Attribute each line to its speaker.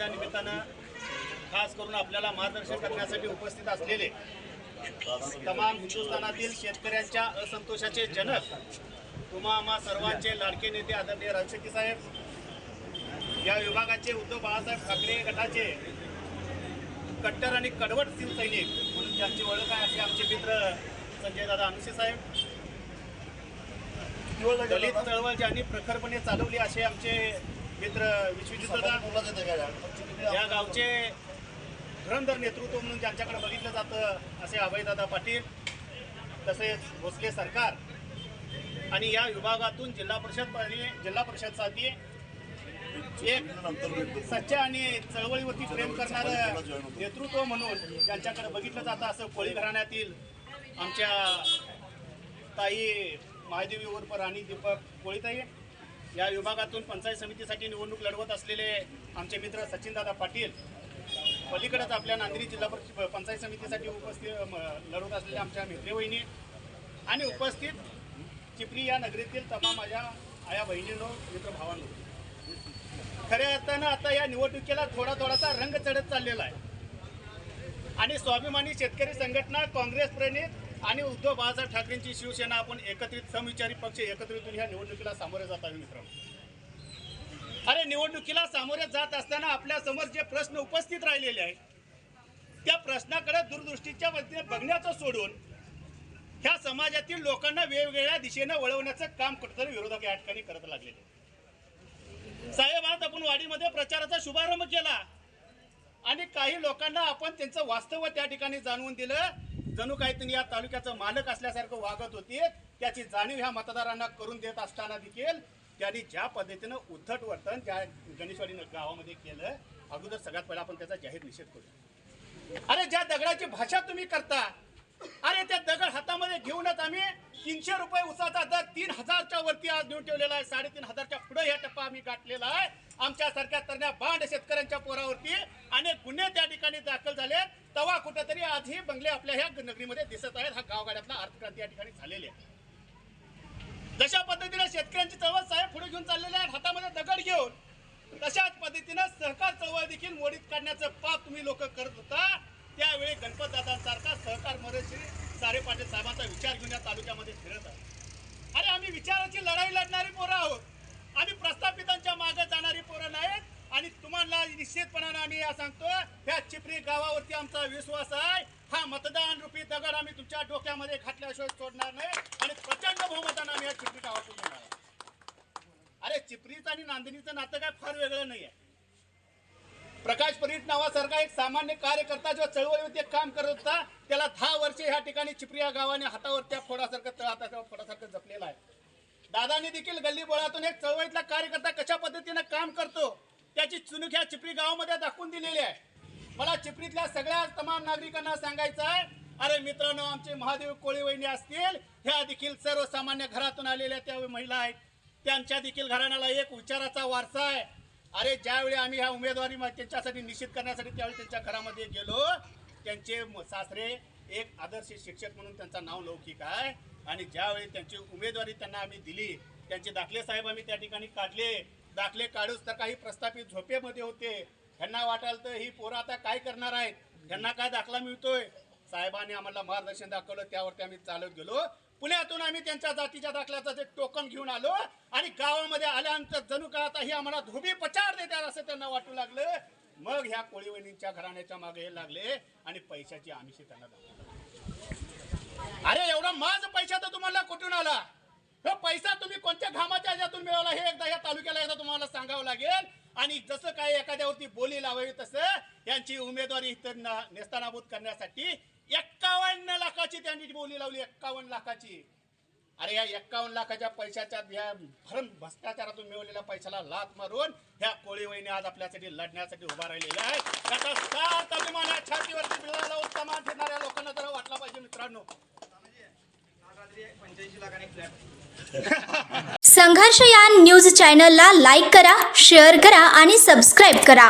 Speaker 1: दिनाच्या निमित्तानं खास करून आपल्याला मार्गदर्शन करण्यासाठी उपस्थित असलेले तमाम हिंदुस्थानातील शेतकऱ्यांच्या असंतोषाचे जनक तुम्हा आम्हा सर्वांचे लाडके नेते आदरणीय राज शेट्टी साहेब, या विभागाचे उद्धव बाळासाहेब ठाकरे गटाचे कट्टर आणि कडवट शिवसैनिक म्हणून ज्यांची ओळख आहे असे आमचे मित्र संजय दादा अनुसे साहेब, दलित चळवळ ज्यांनी प्रखरपणे चालवली असे आमचे मित्र विश्वजित दादा, या गावचे धुरंधर नेतृत्व म्हणून ज्यांच्याकडे बघितलं जातं असे अभयदादा पाटील, तसेच भोसले सरकार आणि या विभागातून जिल्हा परिषदसाठी एक सच्चा आणि चळवळीवरती प्रेम करणारं नेतृत्व म्हणून ज्यांच्याकडे बघितलं जातं असं कोळी घराण्यातील आमच्या ताई महादेवी उर्फ राणी दीपक कोळीताई, या विभागातून पंचायत समितीसाठी निवडणूक लढवत असलेले आमचे मित्र सचिनदादा पाटील, पलीकडेच आपल्या नांदेड जिल्हा परिषद पंचायत समितीसाठी उपस्थित लढवत असलेल्या आमच्या मित्रवहिनी आणि उपस्थित चिपरी या नगरीतील तमाम माझ्या आया बहिणींनो, मित्र भावांनो, खऱ्या अर्थानं आता या निवडणुकीला थोडासा रंग चढत चाललेला आहे आणि स्वाभिमानी शेतकरी संघटना, काँग्रेस प्रणित आणि उद्धव बाळासाहेब ठाकरेंची शिवसेना आपण एकत्रित समविचारी पक्ष एकत्रित ह्या निवडणुकीला सामोरे जात आहे मित्रांनो. अरे निवडणुकीला सामोरे जात असताना आपल्या समोर जे प्रश्न उपस्थित राहिलेले आहेत त्या प्रश्नाकडे दूरदृष्टीच्या वतीने बघण्याचं सोडून ह्या समाजातील लोकांना वेगवेगळ्या दिशेने वळवण्याचं काम कुठेतरी विरोधक या ठिकाणी करत लागलेले साहेब. आज आपण वाडीमध्ये प्रचाराचा शुभारंभ केला आणि काही लोकांना आपण त्यांचं वास्तव त्या ठिकाणी जाणवून दिलं, जणू काही त्यांनी या तालुक्याचं मालक असल्यासारखं वागत होते. त्याची जाणीव ह्या मतदारांना करून देत असताना देखील त्यांनी ज्या पद्धतीनं उद्धट वर्तन ज्या गणेशवाडी गावामध्ये केलं, अगोदर सगळ्यात पहिला आपण त्याचा जाहीर निषेध करू. अरे ज्या दगडाची भाषा तुम्ही करता, अरे त्या दगड हातामध्ये घेऊनच आम्ही 300 रुपये उसाचा दर 3000च्या वरती आज नेऊन ठेवलेला आहे. 3500च्या पुढे हा टप्पा आम्ही गाठलेला आहे. आमच्यासारख्या तरण्या बांड शेतकऱ्यांच्या पोरावरती अनेक गुन्हे त्या ठिकाणी दाखल झाले. तवा कुठेतरी आजही बंगले आपल्या ह्या नगरीमध्ये दिसत आहेत. हा गावगाड्यातला अर्थक्रांती या ठिकाणी झालेली आहे. जशा पद्धतीने शेतकऱ्यांची चळवळ साहेब पुढे घेऊन चाललेले आहेत हातामध्ये दगड घेऊन, तशाच पद्धतीनं सहकार चळवळ देखील मोडीत काढण्याचं पाप तुम्ही लोक करत होता. त्यावेळी गणपत दादांसारखा सहकार मंत्री सारे पाटील साहेबांचा विचार घेऊन या तालुक्यामध्ये फिरत आहे. अरे आम्ही विचाराची लढाई लढणारी पोरं आहोत, आम्ही प्रस्थापितांच्या मागे जाणारी पोरं नाहीत. आणि तुम्हाला निश्चितपणाने आम्ही या सांगतो, ह्या चिपरी गावावरती आमचा विश्वास आहे. हा मतदान रूपी दगड आम्ही तुमच्या डोक्यामध्ये घातल्याशिवाय सोडणार नाही आणि प्रचंड बहुमताने आम्ही या चिपरी गावातून येणार आहे. अरे चिपरीचं आणि नांदिनीचं नातं काय फार वेगळं नाही आहे. प्रकाश परीट नावासारखा एक सामान्य कार्यकर्ता जो चळवळीवरती काम करत होता, त्याला 10 वर्षे ह्या ठिकाणी चिपरी या गावाने हातावर त्या फोडासारखं जपलेला आहे. दादानी देखील गल्ली बोळातून एक चळवळीतला कार्यकर्ता कशा पद्धतीने काम करतो त्याची चुणूक ह्या चिपरी गावामध्ये दाखवून दिलेली आहे. मला चिपरीतल्या सगळ्या तमाम नागरिकांना सांगायचं आहे, अरे मित्रांनो, आमचे महादेव कोळी वहिनी असतील, ह्या देखील सर्वसामान्य घरातून आलेल्या त्या महिला आहेत. त्यांच्या देखील घराण्याला एक विचाराचा वारसा आहे. अरे ज्यावेळी आम्ही ह्या उमेदवारी त्यांच्यासाठी निश्चित करण्यासाठी त्यावेळी त्यांच्या घरामध्ये गेलो, त्यांचे सासरे एक आदर्श शिक्षक म्हणून त्यांचं नाव लौकिक आहे आणि ज्यावेळी त्यांची उमेदवारी त्यांना आम्ही दिली, त्यांचे दाखले साहेब आम्ही त्या ठिकाणी काढले. दाखले काढूच तर काही प्रस्थापित झोपेमध्ये होते. ह्यांना वाटाल तर ही पोरं आता काय करणार आहेत, ह्यांना काय दाखला मिळतोय. साहेबांनी आम्हाला मार्गदर्शन दाखवलं, त्यावरती आम्ही चालत गेलो. पुण्यातून आम्ही त्यांच्या जातीच्या दाखल्याचं जे टोकन घेऊन आलो आणि गावामध्ये आल्यानंतर जणू काय आता ही आम्हाला धोबी पचार देतात असं त्यांना वाटू लागलं. मग ह्या कोळीवहिनींच्या घराण्याच्या मागे हे लागले आणि पैशाची आमिषी त्यांना दाखवली. अरे एवढा माझ पैसा तर तुम्हाला कुठून आला? हे पैसा तुम्ही कोणत्या घामाच्या ह्याच्यातून मिळवला हे एकदा या तालुक्याला एकदा तुम्हाला सांगावं लागेल. आणि जसं काय एखाद्यावरती बोली लावावी तसं यांची उमेदवारी इतर नेस्तानाबूत करण्यासाठी 51 लाखाची त्यांनी बोली लावली. 51 लाखाची. अरे या 51 लाखाच्या पैशाच्या भरम भ्रष्टाचारातून मिळवलेल्या पैशाला लाथ मारून ह्या कोळी वहिनी आज आपल्यासाठी लढण्यासाठी उभा राहिलेल्या आहेत. त्याचा सात अभिमान छातीवरती मिळाला उत्तमान फिरणाऱ्या लोकांना जरा वाटला पाहिजे मित्रांनो.
Speaker 2: संघर्ष या न्यूज चॅनलला लाईक करा, शेअर करा आणि सबस्क्राईब करा.